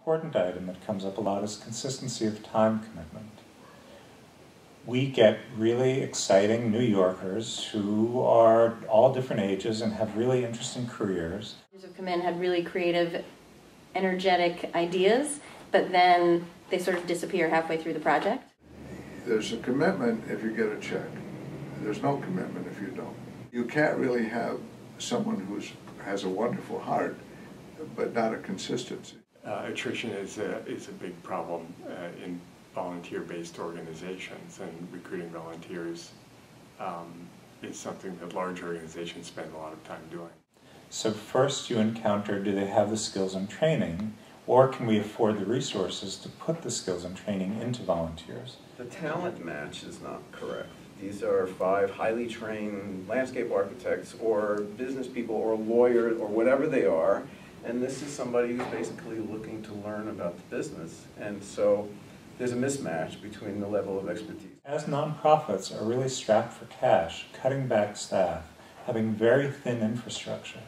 important item that comes up a lot is consistency of time commitment. We get really exciting New Yorkers who are all different ages and have really interesting careers. Have come in, had really creative, energetic ideas, but then they sort of disappear halfway through the project. There's a commitment if you get a check. There's no commitment if you don't. You can't really have someone who has a wonderful heart, but not a consistency. Attrition is a big problem in volunteer-based organizations, and recruiting volunteers is something that large organizations spend a lot of time doing. So first you encounter, do they have the skills and training, or can we afford the resources to put the skills and training into volunteers? The talent match is not correct. These are 5 highly trained landscape architects or business people or lawyers or whatever they are, and this is somebody who's basically looking to learn about the business. And so there's a mismatch between the level of expertise. As nonprofits are really strapped for cash, cutting back staff, having very thin infrastructure,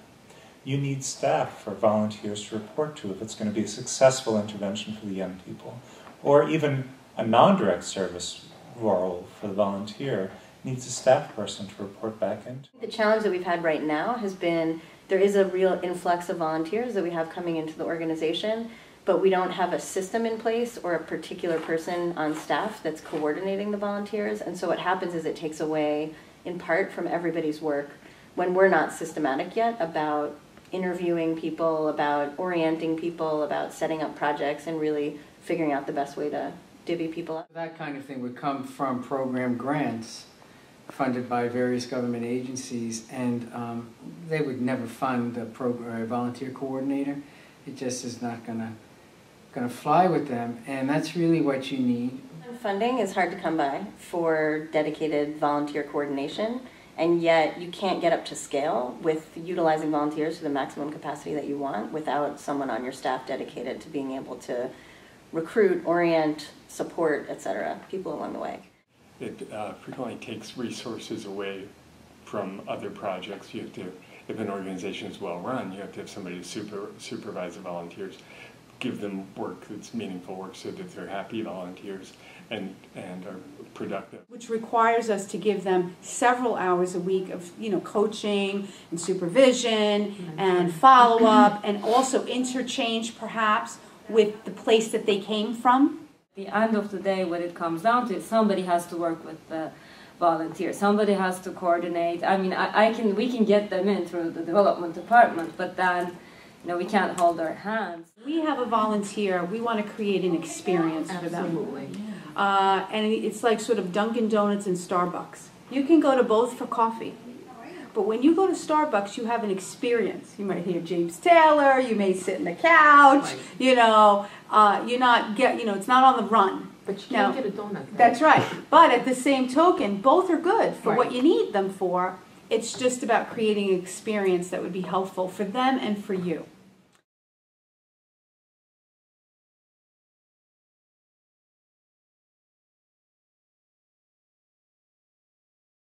you need staff for volunteers to report to if it's going to be a successful intervention for the young people. Or even a non-direct service role for the volunteer needs a staff person to report back into. The challenge that we've had right now has been there is a real influx of volunteers that we have coming into the organization, but we don't have a system in place or a particular person on staff that's coordinating the volunteers, and so what happens is it takes away in part from everybody's work when we're not systematic yet about interviewing people, about orienting people, about setting up projects and really figuring out the best way to divvy people up. That kind of thing would come from program grants funded by various government agencies, and they would never fund a volunteer coordinator. It just is not gonna fly with them, and that's really what you need. Funding is hard to come by for dedicated volunteer coordination, and yet you can't get up to scale with utilizing volunteers to the maximum capacity that you want without someone on your staff dedicated to being able to recruit, orient, support, etc., people along the way. It frequently takes resources away from other projects. You have to, if an organization is well run, you have to have somebody to supervise the volunteers, give them work that's meaningful work so that they're happy volunteers and are productive. Which requires us to give them several hours a week of coaching and supervision and follow-up and also interchange perhaps with the place that they came from. At the end of the day, what it comes down to is somebody has to work with the volunteers, somebody has to coordinate. I mean, we can get them in through the development department, but then we can't hold their hands. We have a volunteer, we want to create an experience for them. Absolutely. And it's like sort of Dunkin' Donuts and Starbucks. You can go to both for coffee. But when you go to Starbucks, you have an experience. You might hear James Taylor, you may sit on the couch, you're not it's not on the run. But you can't get a donut. Right? That's right. But at the same token, both are good for what you need them for. It's just about creating an experience that would be helpful for them and for you.